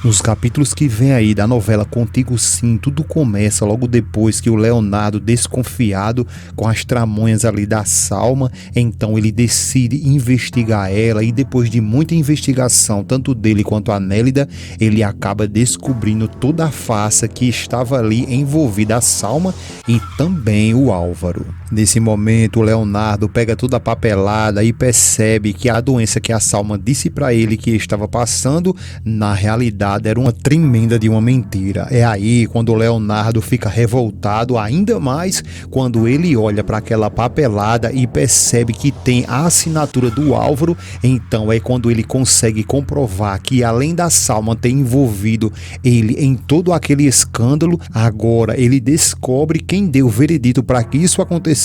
Nos capítulos que vem aí da novela Contigo Sim, tudo começa logo depois que o Leonardo, desconfiado com as tramonhas ali da Salma, então ele decide investigar ela, e depois de muita investigação, tanto dele quanto a Nélida, ele acaba descobrindo toda a farsa que estava ali envolvida a Salma e também o Álvaro. Nesse momento, o Leonardo pega toda a papelada e percebe que a doença que a Salma disse para ele que estava passando, na realidade era uma tremenda de uma mentira. É aí quando o Leonardo fica revoltado ainda mais quando ele olha para aquela papelada e percebe que tem a assinatura do Álvaro. Então é quando ele consegue comprovar que, além da Salma ter envolvido ele em todo aquele escândalo, agora ele descobre quem deu o veredito para que isso acontecesse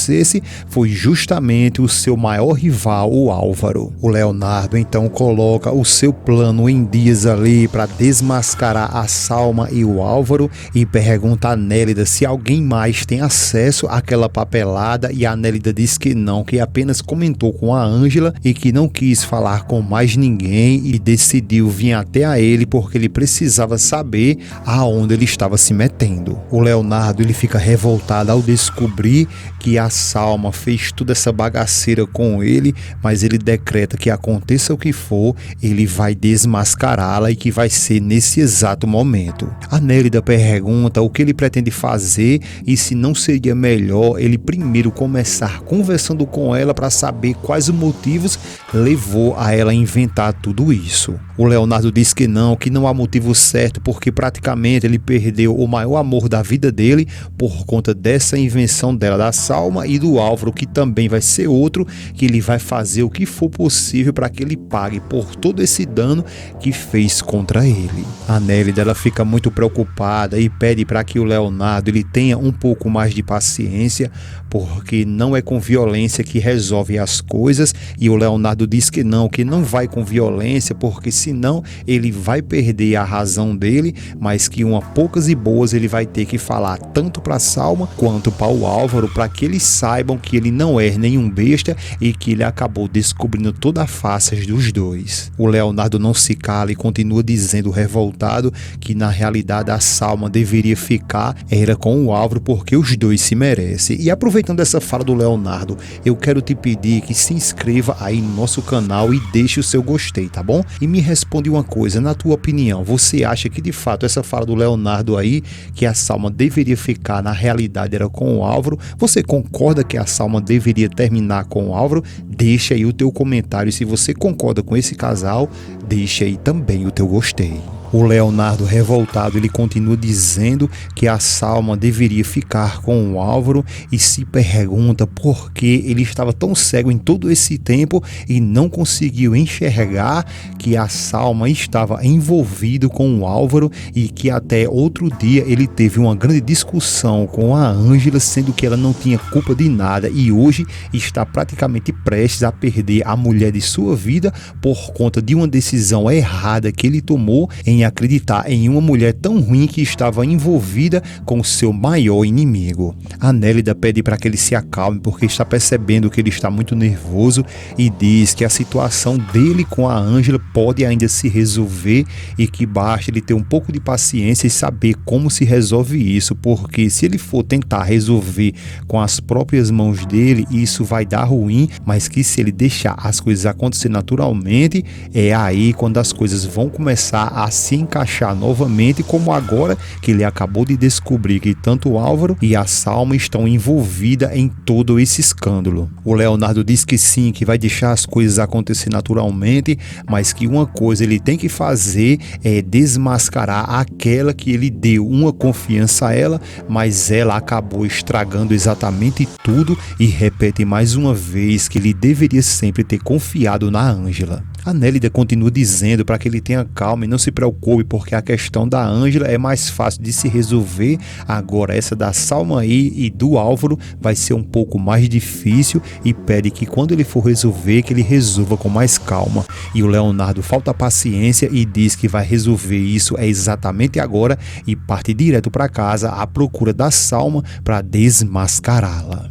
foi justamente o seu maior rival, o Álvaro. O Leonardo então coloca o seu plano em dias ali para desmascarar a Salma e o Álvaro e pergunta a Nélida se alguém mais tem acesso àquela papelada, e a Nélida diz que não, que apenas comentou com a Ângela e que não quis falar com mais ninguém e decidiu vir até a ele porque ele precisava saber aonde ele estava se metendo. O Leonardo ele fica revoltado ao descobrir que a Salma fez toda essa bagaceira com ele, mas ele decreta que aconteça o que for, ele vai desmascará-la e que vai ser nesse exato momento. A Nélida pergunta o que ele pretende fazer e se não seria melhor ele primeiro começar conversando com ela para saber quais os motivos levou a ela a inventar tudo isso. O Leonardo diz que não há motivo certo, porque praticamente ele perdeu o maior amor da vida dele por conta dessa invenção dela, da Salma e do Álvaro, que também vai ser outro, que ele vai fazer o que for possível para que ele pague por todo esse dano que fez contra ele. A Nélida ela fica muito preocupada e pede para que o Leonardo ele tenha um pouco mais de paciência, porque não é com violência que resolve as coisas, e o Leonardo diz que não vai com violência, porque senão ele vai perder a razão dele, mas que uma poucas e boas ele vai ter que falar tanto para Salma quanto para o Álvaro, para que eles saibam que ele não é nenhum besta e que ele acabou descobrindo toda a face dos dois. O Leonardo não se cala e continua dizendo revoltado que na realidade a Salma deveria ficar era com o Álvaro porque os dois se merecem. E aproveitando essa fala do Leonardo, eu quero te pedir que se inscreva aí no nosso canal e deixe o seu gostei, tá bom? E me responde uma coisa, na tua opinião, você acha que de fato essa fala do Leonardo aí, que a Salma deveria ficar, na realidade era com o Álvaro? Você concorda que a Salma deveria terminar com o Álvaro? Deixa aí o teu comentário. Se você concorda com esse casal, deixa aí também o teu gostei. O Leonardo, revoltado, ele continua dizendo que a Salma deveria ficar com o Álvaro e se pergunta por que ele estava tão cego em todo esse tempo e não conseguiu enxergar que a Salma estava envolvido com o Álvaro, e que até outro dia ele teve uma grande discussão com a Ângela, sendo que ela não tinha culpa de nada, e hoje está praticamente prestes a perder a mulher de sua vida por conta de uma decisão errada que ele tomou em acreditar em uma mulher tão ruim que estava envolvida com o seu maior inimigo. A Nélida pede para que ele se acalme porque está percebendo que ele está muito nervoso e diz que a situação dele com a Ângela pode ainda se resolver e que basta ele ter um pouco de paciência e saber como se resolve isso, porque se ele for tentar resolver com as próprias mãos dele, isso vai dar ruim, mas que se ele deixar as coisas acontecer naturalmente, é aí quando as coisas vão começar a se encaixar novamente, como agora que ele acabou de descobrir que tanto o Álvaro e a Salma estão envolvidas em todo esse escândalo. O Leonardo diz que sim, que vai deixar as coisas acontecer naturalmente, mas que uma coisa ele tem que fazer é desmascarar aquela que ele deu uma confiança a ela, mas ela acabou estragando exatamente tudo, e repete mais uma vez que ele deveria sempre ter confiado na Ângela. A Nélida continua dizendo para que ele tenha calma e não se preocupe, porque a questão da Ângela é mais fácil de se resolver. Agora essa da Salma aí e do Álvaro vai ser um pouco mais difícil, e pede que quando ele for resolver, que ele resolva com mais calma. E o Leonardo falta paciência e diz que vai resolver isso exatamente agora e parte direto para casa à procura da Salma para desmascará-la.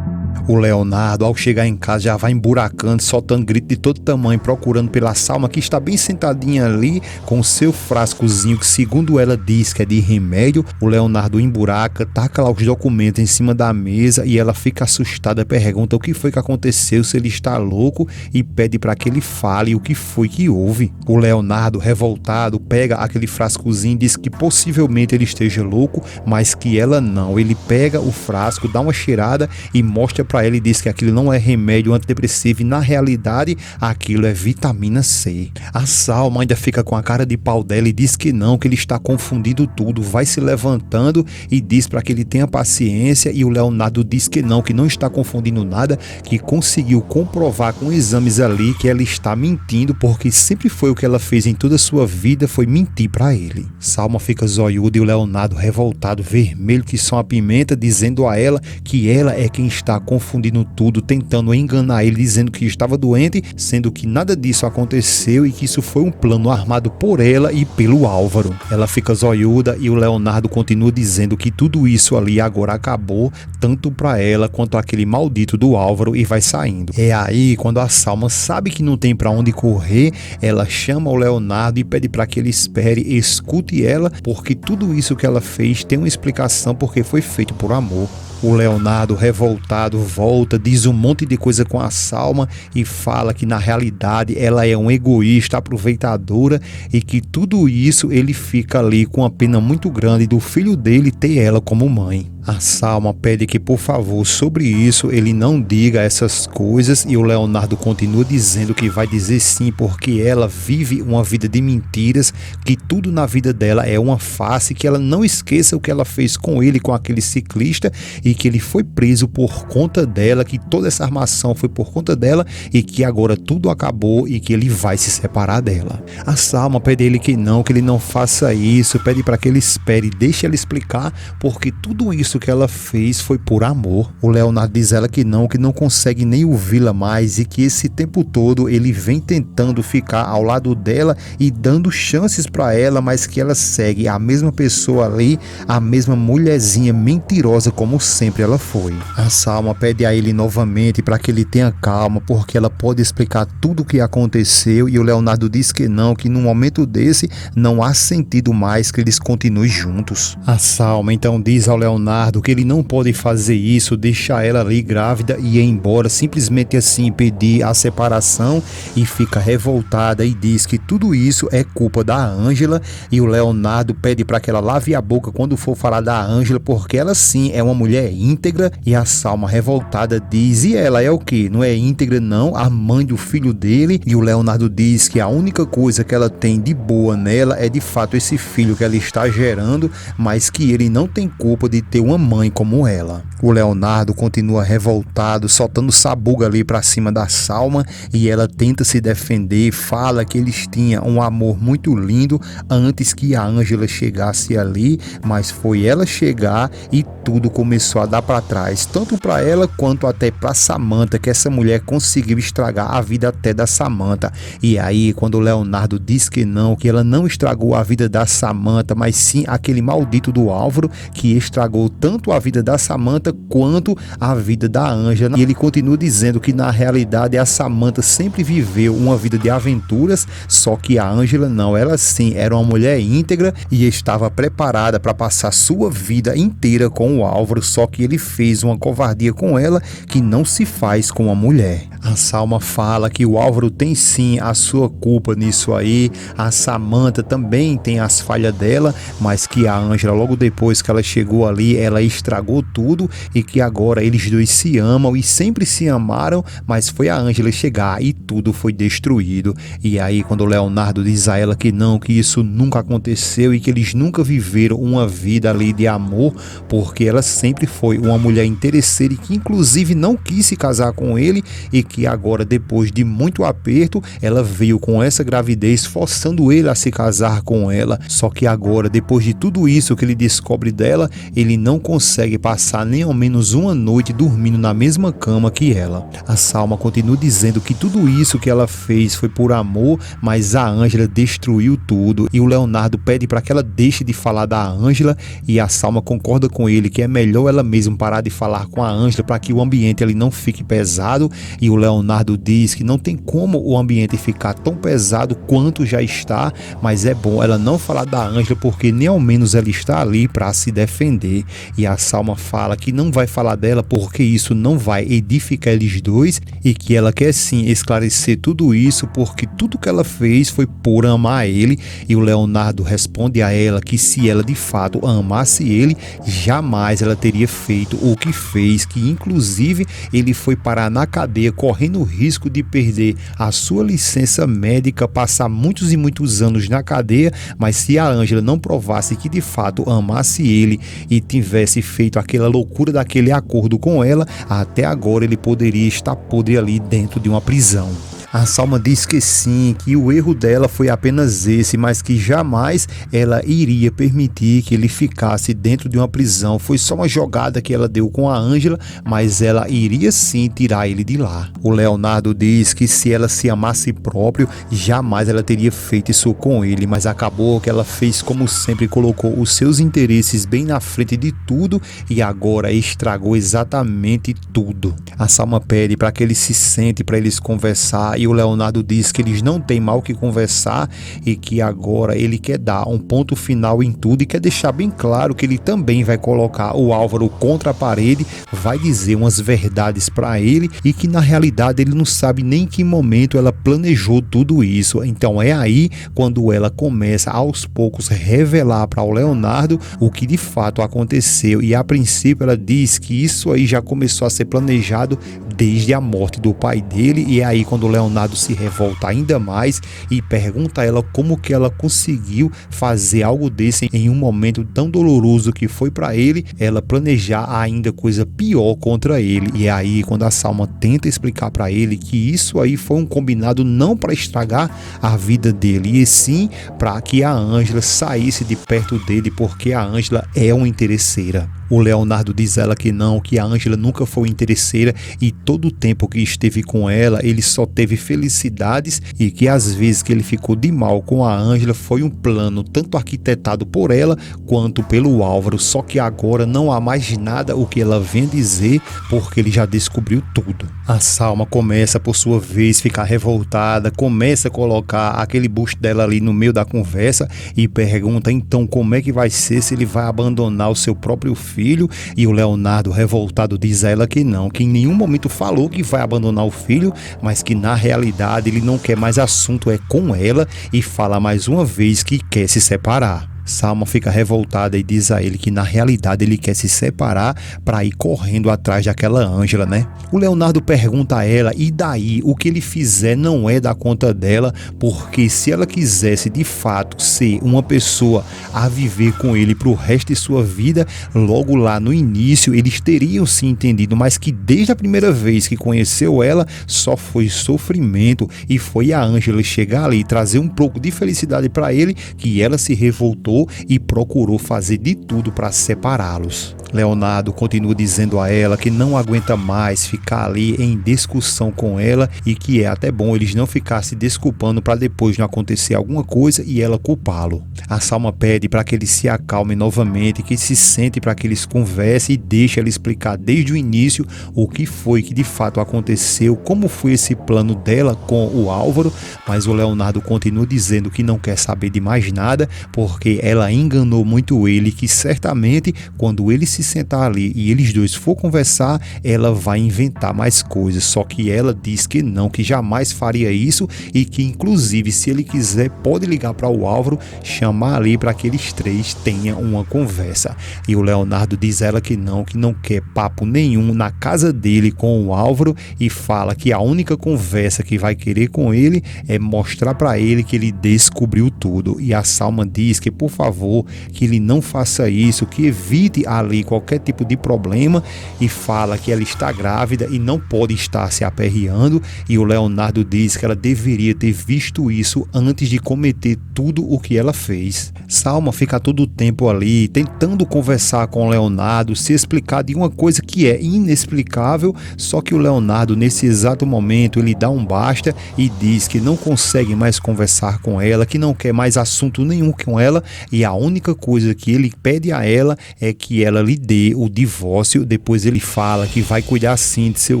O Leonardo, ao chegar em casa, já vai emburacando, soltando grito de todo tamanho, procurando pela Salma, que está bem sentadinha ali com o seu frascozinho, que segundo ela diz que é de remédio. O Leonardo emburaca, taca lá os documentos em cima da mesa e ela fica assustada, pergunta o que foi que aconteceu, se ele está louco, e pede para que ele fale o que foi que houve. O Leonardo, revoltado, pega aquele frascozinho e diz que possivelmente ele esteja louco, mas que ela não. Ele pega o frasco, dá uma cheirada e mostra para ela e diz que aquilo não é remédio antidepressivo e na realidade aquilo é vitamina C. A Salma ainda fica com a cara de pau dela e diz que não, que ele está confundindo tudo, vai se levantando e diz para que ele tenha paciência, e o Leonardo diz que não está confundindo nada, que conseguiu comprovar com exames ali que ela está mentindo, porque sempre foi o que ela fez em toda a sua vida, foi mentir para ele. Salma fica zoiuda e o Leonardo, revoltado, vermelho que só a pimenta, dizendo a ela que ela é quem está confundindo tudo, tentando enganar ele, dizendo que estava doente, sendo que nada disso aconteceu e que isso foi um plano armado por ela e pelo Álvaro. Ela fica zoiuda e o Leonardo continua dizendo que tudo isso ali agora acabou, tanto para ela quanto aquele maldito do Álvaro, e vai saindo. É aí quando a Salma sabe que não tem para onde correr, ela chama o Leonardo e pede para que ele espere, escute ela, porque tudo isso que ela fez tem uma explicação, porque foi feito por amor. O Leonardo, revoltado, volta, diz um monte de coisa com a Salma e fala que na realidade ela é um egoísta, aproveitadora, e que tudo isso ele fica ali com uma pena muito grande do filho dele ter ela como mãe. A Salma pede que, por favor, sobre isso ele não diga essas coisas, e o Leonardo continua dizendo que vai dizer sim, porque ela vive uma vida de mentiras, que tudo na vida dela é uma farsa, que ela não esqueça o que ela fez com ele, com aquele ciclista, e que ele foi preso por conta dela, que toda essa armação foi por conta dela e que agora tudo acabou e que ele vai se separar dela. A Salma pede a ele que ele não faça isso, pede para que ele espere, deixe ela explicar, porque tudo isso que ela fez foi por amor. O Leonardo diz a ela que não consegue nem ouvi-la mais e que esse tempo todo ele vem tentando ficar ao lado dela e dando chances para ela, mas que ela segue a mesma pessoa ali, a mesma mulherzinha mentirosa como sempre ela foi. A Salma pede a ele novamente para que ele tenha calma, porque ela pode explicar tudo o que aconteceu, e o Leonardo diz que num momento desse não há sentido mais que eles continuem juntos. A Salma então diz ao Leonardo que ele não pode fazer isso, deixar ela ali grávida e ir embora, simplesmente assim pedir a separação, e fica revoltada e diz que tudo isso é culpa da Ângela, e o Leonardo pede para que ela lave a boca quando for falar da Ângela, porque ela sim é uma mulher íntegra. E a Salma, revoltada, diz: e ela é o que? Não é íntegra não? A mãe do filho dele. E o Leonardo diz que a única coisa que ela tem de boa nela é de fato esse filho que ela está gerando, mas que ele não tem culpa de ter uma mãe como ela. O Leonardo continua revoltado, soltando sabuga ali pra cima da Salma, e ela tenta se defender, fala que eles tinham um amor muito lindo antes que a Ângela chegasse ali, mas foi ela chegar e tudo começou a dar para trás, tanto para ela quanto até para Samantha, que essa mulher conseguiu estragar a vida até da Samantha. E aí quando o Leonardo diz que ela não estragou a vida da Samantha, mas sim aquele maldito do Álvaro, que estragou tanto a vida da Samantha quanto a vida da Ângela. E ele continua dizendo que na realidade a Samantha sempre viveu uma vida de aventuras, só que a Ângela não, ela sim era uma mulher íntegra e estava preparada para passar sua vida inteira com o Álvaro, só que ele fez uma covardia com ela que não se faz com a mulher. A Salma fala que o Álvaro tem sim a sua culpa nisso aí, a Samantha também tem as falhas dela, mas que a Ângela, logo depois que ela chegou ali, ela estragou tudo, e que agora eles dois se amam e sempre se amaram, mas foi a Ângela chegar e tudo foi destruído. E aí quando o Leonardo diz a ela que isso nunca aconteceu e que eles nunca viveram uma vida ali de amor, porque ela sempre foi uma mulher interesseira e que inclusive não quis se casar com ele, e que agora, depois de muito aperto, ela veio com essa gravidez forçando ele a se casar com ela. Só que agora, depois de tudo isso que ele descobre dela, ele não consegue passar nem ao menos uma noite dormindo na mesma cama que ela. A Salma continua dizendo que tudo isso que ela fez foi por amor, mas a Ângela destruiu tudo e o Leonardo pede para que ela deixe de falar da Ângela e a Salma concorda com ele que é melhor ela mesma parar de falar com a Ângela para que o ambiente ali não fique pesado, e o Leonardo diz que não tem como o ambiente ficar tão pesado quanto já está, mas é bom ela não falar da Ângela porque nem ao menos ela está ali para se defender. E a Salma fala que não vai falar dela porque isso não vai edificar eles dois e que ela quer sim esclarecer tudo isso porque tudo que ela fez foi por amar ele, e o Leonardo responde a ela que se ela de fato amasse ele, jamais ela teria feito o que fez, que inclusive ele foi parar na cadeia correndo o risco de perder a sua licença médica, passar muitos e muitos anos na cadeia, mas se a Ângela não provasse que de fato amasse ele e tivesse feito aquela loucura daquele acordo com ela, até agora ele poderia estar podre ali dentro de uma prisão. A Salma diz que sim, que o erro dela foi apenas esse, mas que jamais ela iria permitir que ele ficasse dentro de uma prisão. Foi só uma jogada que ela deu com a Ângela, mas ela iria sim tirar ele de lá. O Leonardo diz que se ela se amasse próprio, jamais ela teria feito isso com ele, mas acabou que ela fez como sempre, colocou os seus interesses bem na frente de tudo e agora estragou exatamente tudo. A Salma pede para que ele se sente, para eles conversar, e o Leonardo diz que eles não têm mal o que conversar e que agora ele quer dar um ponto final em tudo e quer deixar bem claro que ele também vai colocar o Álvaro contra a parede, vai dizer umas verdades para ele e que na realidade ele não sabe nem em que momento ela planejou tudo isso. Então é aí quando ela começa aos poucos revelar para o Leonardo o que de fato aconteceu, e a princípio ela diz que isso aí já começou a ser planejado desde a morte do pai dele, e é aí quando o Leonardo se revolta ainda mais e pergunta a ela como que ela conseguiu fazer algo desse em um momento tão doloroso que foi para ele, ela planejar ainda coisa pior contra ele. E é aí quando a Salma tenta explicar para ele que isso aí foi um combinado não para estragar a vida dele, e sim para que a Ângela saísse de perto dele, porque a Ângela é uma interesseira. O Leonardo diz a ela que não, que a Ângela nunca foi interesseira e todo o tempo que esteve com ela, ele só teve felicidades, e que às vezes que ele ficou de mal com a Ângela foi um plano tanto arquitetado por ela quanto pelo Álvaro, só que agora não há mais nada o que ela vem dizer porque ele já descobriu tudo. A Salma começa por sua vez ficar revoltada, começa a colocar aquele busto dela ali no meio da conversa e pergunta então como é que vai ser se ele vai abandonar o seu próprio filho, e o Leonardo revoltado diz a ela que não, que em nenhum momento falou que vai abandonar o filho, mas que na realidade ele não quer mais assunto com ela, e fala mais uma vez que quer se separar. Salma fica revoltada e diz a ele que na realidade ele quer se separar para ir correndo atrás daquela Ângela, né? O Leonardo pergunta a ela, e daí? O que ele fizer não é da conta dela, porque se ela quisesse de fato ser uma pessoa a viver com ele pro resto de sua vida, logo lá no início eles teriam se entendido, mas que desde a primeira vez que conheceu ela só foi sofrimento, e foi a Ângela chegar ali e trazer um pouco de felicidade para ele que ela se revoltou e procurou fazer de tudo para separá-los. Leonardo continua dizendo a ela que não aguenta mais ficar ali em discussão com ela e que é até bom eles não ficar se desculpando para depois não acontecer alguma coisa e ela culpá-lo. A Salma pede para que ele se acalme novamente, que se sente para que eles conversem e deixe ela explicar desde o início o que foi que de fato aconteceu, como foi esse plano dela com o Álvaro, mas o Leonardo continua dizendo que não quer saber de mais nada porque ela enganou muito ele, que certamente quando ele se sentar ali e eles dois for conversar, ela vai inventar mais coisas, só que ela diz que não, que jamais faria isso e que inclusive se ele quiser pode ligar para o Álvaro, chamar ali para que eles três tenham uma conversa. E o Leonardo diz a ela que não quer papo nenhum na casa dele com o Álvaro e fala que a única conversa que vai querer com ele é mostrar para ele que ele descobriu tudo. E a Salma diz que por por favor, que ele não faça isso, que evite ali qualquer tipo de problema, e fala que ela está grávida e não pode estar se aperreando, e o Leonardo diz que ela deveria ter visto isso antes de cometer tudo o que ela fez. Salma fica todo o tempo ali tentando conversar com o Leonardo, se explicar de uma coisa que é inexplicável, só que o Leonardo nesse exato momento ele dá um basta e diz que não consegue mais conversar com ela, que não quer mais assunto nenhum com ela, e a única coisa que ele pede a ela é que ela lhe dê o divórcio. Depois ele fala que vai cuidar sim de seu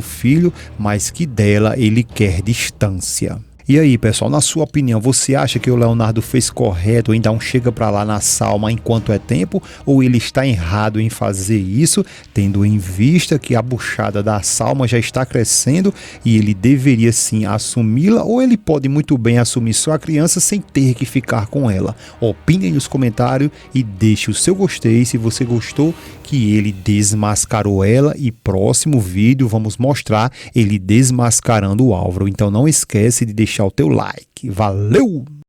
filho, mas que dela ele quer distância. E aí, pessoal, na sua opinião, você acha que o Leonardo fez correto em dar um chega pra lá na Salma enquanto é tempo, ou ele está errado em fazer isso, tendo em vista que a buchada da Salma já está crescendo e ele deveria sim assumi-la, ou ele pode muito bem assumir sua criança sem ter que ficar com ela? Opine aí nos comentários e deixe o seu gostei se você gostou que ele desmascarou ela, e próximo vídeo vamos mostrar ele desmascarando o Álvaro. Então não esquece de deixar o teu like. Valeu!